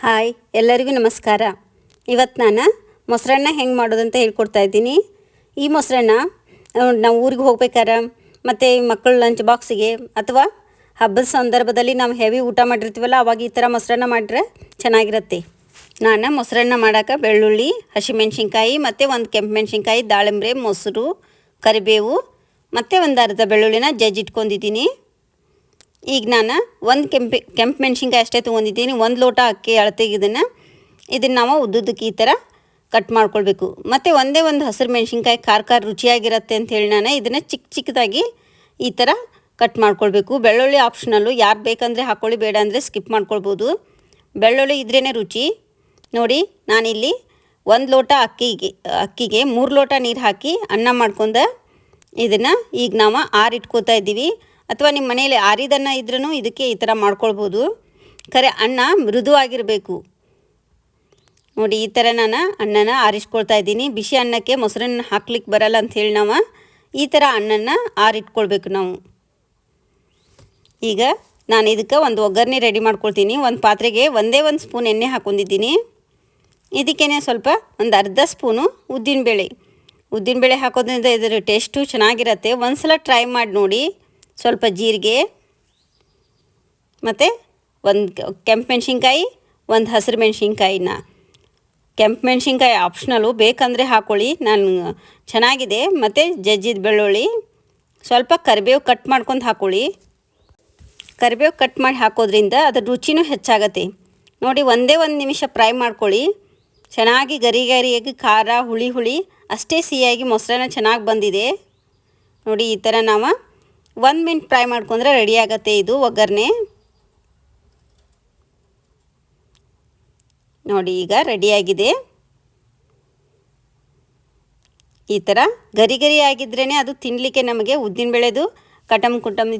Hi ಎಲ್ಲರಿಗೂ ನಮಸ್ಕಾರ. ಇವತ್ತು ನಾನು ಮೊಸರನ್ನ ಹೆಂಗೆ ಮಾಡೋದಂತ ಹೇಳ್ಕೊಡ್ತಾ ಇದ್ದೀನಿ. ಈ ಮೊಸರನ್ನ ನಾವು ಊರಿಗೆ ಹೋಗ್ಬೇಕಾರೆ ಮತ್ತು ಮಕ್ಕಳ ಲಂಚ್ ಬಾಕ್ಸಿಗೆ ಅಥವಾ ಹಬ್ಬದ ಸಂದರ್ಭದಲ್ಲಿ ನಾವು ಹೆವಿ ಊಟ ಮಾಡಿರ್ತೀವಲ್ಲ ಅವಾಗ ಈ ಥರ ಮೊಸರನ್ನ ಮಾಡಿದ್ರೆ ಚೆನ್ನಾಗಿರುತ್ತೆ. ನಾನು ಮೊಸರನ್ನ ಮಾಡೋಕೆ ಬೆಳ್ಳುಳ್ಳಿ, ಹಸಿಮೆಣ್ಸಿನ್ಕಾಯಿ ಮತ್ತು ಒಂದು ಕೆಂಪು ಮೆಣಸಿನ್ಕಾಯಿ, ದಾಳಿಂಬೆ, ಮೊಸರು, ಕರಿಬೇವು ಮತ್ತು ಒಂದು ಅರ್ಧ ಬೆಳ್ಳುಳ್ಳಿನ ಜಜ್ಜಿಟ್ಕೊಂಡಿದ್ದೀನಿ. ಈಗ ನಾನು ಒಂದು ಕೆಂಪು ಮೆಣಸಿನ್ಕಾಯಿ ಅಷ್ಟೇ ತೊಗೊಂಡಿದ್ದೀನಿ. 1 ಲೋಟ ಅಕ್ಕಿ ಅಳತೆಗೆ ಇದನ್ನು ನಾವು ಉದ್ದುದ್ದಕ್ಕೆ ಈ ಥರ ಕಟ್ ಮಾಡ್ಕೊಳ್ಬೇಕು. ಮತ್ತು ಒಂದೇ ಒಂದು ಹಸಿರು ಮೆಣಸಿನ್ಕಾಯಿ ಖಾರ ರುಚಿಯಾಗಿರುತ್ತೆ ಅಂಥೇಳಿ ನಾನು ಇದನ್ನು ಚಿಕ್ಕದಾಗಿ ಈ ಥರ ಕಟ್ ಮಾಡ್ಕೊಳ್ಬೇಕು. ಬೆಳ್ಳುಳ್ಳಿ ಆಪ್ಷನಲ್ಲು, ಯಾರು ಬೇಕಂದರೆ ಹಾಕ್ಕೊಳ್ಳಿ, ಬೇಡ ಅಂದರೆ ಸ್ಕಿಪ್ ಮಾಡ್ಕೊಳ್ಬೋದು. ಬೆಳ್ಳುಳ್ಳಿ ಇದ್ರೇ ರುಚಿ. ನೋಡಿ, ನಾನಿಲ್ಲಿ 1 ಲೋಟ ಅಕ್ಕಿಗೆ 3 ಲೋಟ ನೀರು ಹಾಕಿ ಅನ್ನ ಮಾಡ್ಕೊಂಡು ಇದನ್ನು ಈಗ ನಾವು ಆರಿಟ್ಕೋತಾ ಇದ್ದೀವಿ. ಅಥವಾ ನಿಮ್ಮ ಮನೇಲಿ ಆರಿದನ್ನ ಇದ್ರೂ ಇದಕ್ಕೆ ಈ ಥರ ಮಾಡ್ಕೊಳ್ಬೋದು. ಖರೆ ಅನ್ನ ಮೃದುವಾಗಿರಬೇಕು. ನೋಡಿ, ಈ ಥರ ನಾನು ಅನ್ನನ ಆರಿಸ್ಕೊಳ್ತಾ ಇದ್ದೀನಿ. ಬಿಸಿ ಅನ್ನಕ್ಕೆ ಮೊಸರನ್ನ ಹಾಕ್ಲಿಕ್ಕೆ ಬರಲ್ಲ ಅಂಥೇಳಿ ನಾವು ಈ ಥರ ಅನ್ನನ ಆರಿಟ್ಕೊಳ್ಬೇಕು ನಾವು. ಈಗ ನಾನು ಇದಕ್ಕೆ ಒಂದು ಒಗ್ಗರಣೆ ರೆಡಿ ಮಾಡ್ಕೊಳ್ತೀನಿ. ಒಂದು ಪಾತ್ರೆಗೆ ಒಂದೇ ಒಂದು ಸ್ಪೂನ್ ಎಣ್ಣೆ ಹಾಕ್ಕೊಂಡಿದ್ದೀನಿ. ಇದಕ್ಕೇನೆ ಸ್ವಲ್ಪ ಒಂದು ಅರ್ಧ ಸ್ಪೂನು ಉದ್ದಿನಬೇಳೆ ಹಾಕೋದ್ರಿಂದ ಇದರ ಟೇಸ್ಟು ಚೆನ್ನಾಗಿರುತ್ತೆ. ಒಂದು ಸಲ ಟ್ರೈ ಮಾಡಿ ನೋಡಿ. ಸ್ವಲ್ಪ ಜೀರಿಗೆ ಮತ್ತು ಒಂದು ಕೆಂಪು ಮೆಣಸಿನ್ಕಾಯಿ, ಒಂದು ಹಸಿರು ಮೆಣಸಿನ್ಕಾಯಿನ. ಕೆಂಪು ಮೆಣಸಿನ್ಕಾಯಿ ಆಪ್ಷನಲ್ಲು, ಬೇಕಂದರೆ ಹಾಕ್ಕೊಳ್ಳಿ, ನಾನು ಚೆನ್ನಾಗಿದೆ. ಮತ್ತು ಜಜ್ಜಿದ ಬೆಳ್ಳುಳ್ಳಿ, ಸ್ವಲ್ಪ ಕರಿಬೇವು ಕಟ್ ಮಾಡ್ಕೊಂಡು ಹಾಕ್ಕೊಳ್ಳಿ. ಕರಿಬೇವು ಕಟ್ ಮಾಡಿ ಹಾಕೋದ್ರಿಂದ ಅದ್ರ ರುಚಿನೂ ಹೆಚ್ಚಾಗತ್ತೆ. ನೋಡಿ, ಒಂದೇ ಒಂದು ನಿಮಿಷ ಫ್ರೈ ಮಾಡ್ಕೊಳ್ಳಿ. ಚೆನ್ನಾಗಿ ಗರಿಯಾಗಿ ಖಾರ ಹುಳಿ ಅಷ್ಟೇ ಸಿಹಿಯಾಗಿ ಮೊಸರನ್ನ ಚೆನ್ನಾಗಿ ಬಂದಿದೆ. ನೋಡಿ, ಈ ಥರ ನಾವು 1 ಮಿನಿಟ್ ಫ್ರೈ ಮಾಡ್ಕೊಂಡ್ರೆ ರೆಡಿ ಆಗುತ್ತೆ ಇದು ಒಗ್ಗರಣೆ. ನೋಡಿ, ಈಗ ರೆಡಿಯಾಗಿದೆ. ಈ ಥರ ಗರಿ ಆಗಿದ್ರೇ ಅದು ತಿನ್ನಲಿಕ್ಕೆ ನಮಗೆ ಉದ್ದಿನಬೇಳೆದು ಕಟಮ್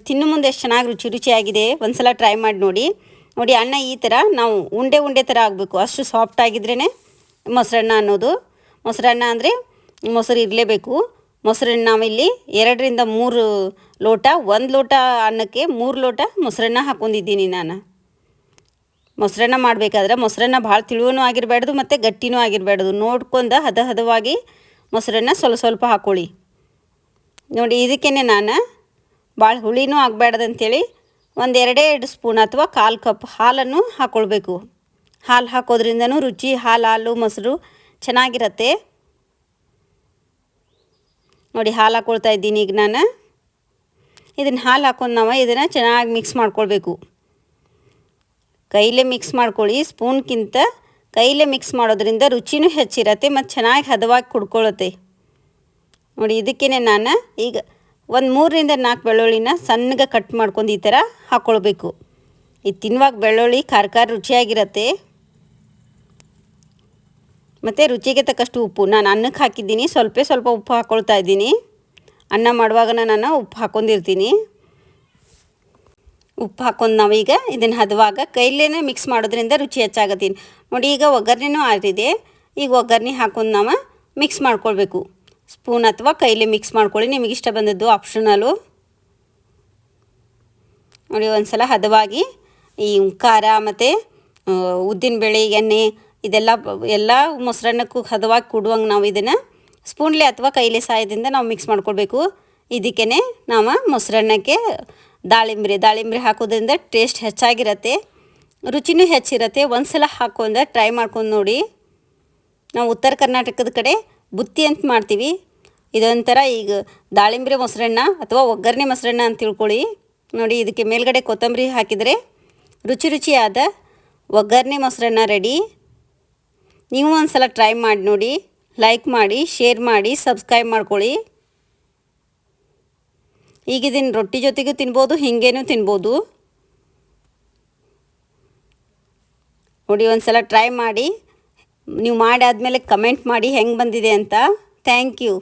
ತಿನ್ನು ಮುಂದೆ ಎಷ್ಟು ಚೆನ್ನಾಗಿ ರುಚಿಯಾಗಿದೆ. ಒಂದು ಸಲ ಟ್ರೈ ಮಾಡಿ ನೋಡಿ. ನೋಡಿ, ಅನ್ನ ಈ ಥರ ನಾವು ಉಂಡೆ ಥರ ಆಗಬೇಕು. ಅಷ್ಟು ಸಾಫ್ಟ್ ಆಗಿದ್ರೇ ಮೊಸರನ್ನ ಅನ್ನೋದು. ಮೊಸರನ್ನ ಅಂದರೆ ಮೊಸರು ಇರಲೇಬೇಕು. ಮೊಸರನ್ನ ನಾವಿಲ್ಲಿ 2 ರಿಂದ 3 ಲೋಟ, 1 ಲೋಟ ಅನ್ನಕ್ಕೆ 3 ಲೋಟ ಮೊಸರನ್ನ ಹಾಕ್ಕೊಂಡಿದ್ದೀನಿ ನಾನು. ಮೊಸರನ್ನ ಮಾಡಬೇಕಾದ್ರೆ ಮೊಸರನ್ನ ಭಾಳ ತಿಳುವೂ ಆಗಿರಬಾರ್ದು ಮತ್ತು ಗಟ್ಟಿನೂ ಆಗಿರಬಾರ್ದು. ನೋಡ್ಕೊಂಡು ಹದವಾಗಿ ಮೊಸರನ್ನ ಸ್ವಲ್ಪ ಹಾಕ್ಕೊಳ್ಳಿ. ನೋಡಿ, ಇದಕ್ಕೇ ನಾನು ಭಾಳ ಹುಳಿನೂ ಆಗಬಾರ್ದು ಅಂಥೇಳಿ ಒಂದು 2 ಸ್ಪೂನ್ ಅಥವಾ 1/4 ಕಪ್ ಹಾಲನ್ನು ಹಾಕ್ಕೊಳ್ಬೇಕು. ಹಾಲು ಹಾಕೋದ್ರಿಂದನೂ ರುಚಿ, ಹಾಲು ಮೊಸರು ಚೆನ್ನಾಗಿರುತ್ತೆ. ನೋಡಿ, ಹಾಲು ಹಾಕ್ಕೊಳ್ತಾ ಇದ್ದೀನಿ ಈಗ ನಾನು. ಇದನ್ನು ಹಾಲು ಹಾಕ್ಕೊಂಡು ನಾವು ಇದನ್ನು ಚೆನ್ನಾಗಿ ಮಿಕ್ಸ್ ಮಾಡ್ಕೊಳ್ಬೇಕು. ಕೈಲೇ ಮಿಕ್ಸ್ ಮಾಡ್ಕೊಳ್ಳಿ. ಸ್ಪೂನ್ಗಿಂತ ಕೈಲೇ ಮಿಕ್ಸ್ ಮಾಡೋದ್ರಿಂದ ರುಚಿನೂ ಹೆಚ್ಚಿರತ್ತೆ ಮತ್ತು ಚೆನ್ನಾಗಿ ಹದವಾಗಿ ಕುಡ್ಕೊಳ್ಳುತ್ತೆ. ನೋಡಿ, ಇದಕ್ಕೇ ನಾನು ಈಗ ಒಂದು 3 ರಿಂದ 4 ಬೆಳ್ಳುಳ್ಳಿನ ಸಣ್ಣಗೆ ಕಟ್ ಮಾಡ್ಕೊಂಡು ಈ ಥರ ಹಾಕ್ಕೊಳ್ಬೇಕು. ಇದು ತಿನ್ನುವಾಗ ಬೆಳ್ಳುಳ್ಳಿ ಖಾರ ರುಚಿಯಾಗಿರುತ್ತೆ. ಮತ್ತು ರುಚಿಗೆ ತಕ್ಕಷ್ಟು ಉಪ್ಪು ನಾನು ಅನ್ನಕ್ಕೆ ಹಾಕಿದ್ದೀನಿ. ಸ್ವಲ್ಪ ಉಪ್ಪು ಹಾಕ್ಕೊಳ್ತಾ ಇದ್ದೀನಿ. ಅನ್ನ ಮಾಡುವಾಗ ನಾನು ಉಪ್ಪು ಹಾಕ್ಕೊಂಡಿರ್ತೀನಿ. ಉಪ್ಪು ಹಾಕ್ಕೊಂಡು ನಾವೀಗ ಇದನ್ನು ಹದವಾಗ ಕೈಲೇ ಮಿಕ್ಸ್ ಮಾಡೋದ್ರಿಂದ ರುಚಿ ಹೆಚ್ಚಾಗತ್ತೆ. ನೋಡಿ, ಈಗ ಒಗ್ಗರಣೆನೂ ಆರಿದೆ. ಈಗ ಒಗ್ಗರಣೆ ಹಾಕ್ಕೊಂಡು ನಾವು ಮಿಕ್ಸ್ ಮಾಡ್ಕೊಳ್ಬೇಕು. ಸ್ಪೂನ್ ಅಥವಾ ಕೈಲೇ ಮಿಕ್ಸ್ ಮಾಡ್ಕೊಳ್ಳಿ, ನಿಮಗೆ ಇಷ್ಟ ಬಂದದ್ದು ಆಪ್ಷನಲ್ಲು. ನೋಡಿ, ಒಂದು ಸಲ ಹದವಾಗಿ ಈ ಖಾರ ಮತ್ತು ಉದ್ದಿನಬೇಳೆ, ಎಣ್ಣೆ ಎಲ್ಲ ಮೊಸರನ್ನಕ್ಕೂ ಹದವಾಗಿ ಕೂಡುವಂಗೆ ನಾವು ಇದನ್ನು ಸ್ಪೂನ್ಲೆ ಅಥವಾ ಕೈಲೇ ಸಹಾಯದಿಂದ ನಾವು ಮಿಕ್ಸ್ ಮಾಡ್ಕೊಳ್ಬೇಕು. ಇದಕ್ಕೇ ನಾವು ಮೊಸರನ್ನಕ್ಕೆ ದಾಳಿಂಬ್ರೆ ಹಾಕೋದ್ರಿಂದ ಟೇಸ್ಟ್ ಹೆಚ್ಚಾಗಿರುತ್ತೆ, ರುಚಿನೂ ಹೆಚ್ಚಿರುತ್ತೆ. ಒಂದು ಸಲ ಹಾಕ್ಕೊಂಡು ಟ್ರೈ ಮಾಡ್ಕೊಂಡು ನೋಡಿ. ನಾವು ಉತ್ತರ ಕರ್ನಾಟಕದ ಕಡೆ ಬುತ್ತಿ ಅಂತ ಮಾಡ್ತೀವಿ. ಇದೊಂಥರ ಈಗ ದಾಳಿಂಬ್ರೆ ಮೊಸರನ್ನ ಅಥವಾ ಒಗ್ಗರಣೆ ಮೊಸರನ್ನ ಅಂತ ತಿಳ್ಕೊಳ್ಳಿ. ನೋಡಿ, ಇದಕ್ಕೆ ಮೇಲ್ಗಡೆ ಕೊತ್ತಂಬರಿ ಹಾಕಿದರೆ ರುಚಿಯಾದ ಒಗ್ಗರಣೆ ಮೊಸರನ್ನ ರೆಡಿ. ನೀವು ಒಂದು ಸಲ ಟ್ರೈ ಮಾಡಿ ನೋಡಿ. ಲೈಕ್ ಮಾಡಿ, ಶೇರ್ ಮಾಡಿ, ಸಬ್ಸ್ಕ್ರೈಬ್ ಮಾಡ್ಕೊಳ್ಳಿ. ಈಗ ಇದನ್ನು ರೊಟ್ಟಿ ಜೊತೆಗೂ ತಿನ್ಬೋದು, ಹಿಂಗೇನೂ ತಿನ್ಬೋದು. ನೋಡಿ, ಒಂದು ಸಲ ಟ್ರೈ ಮಾಡಿ. ನೀವು ಮಾಡಿ ಆದಮೇಲೆ ಕಮೆಂಟ್ ಮಾಡಿ ಹೆಂಗೆ ಬಂದಿದೆ ಅಂತ. Thank you.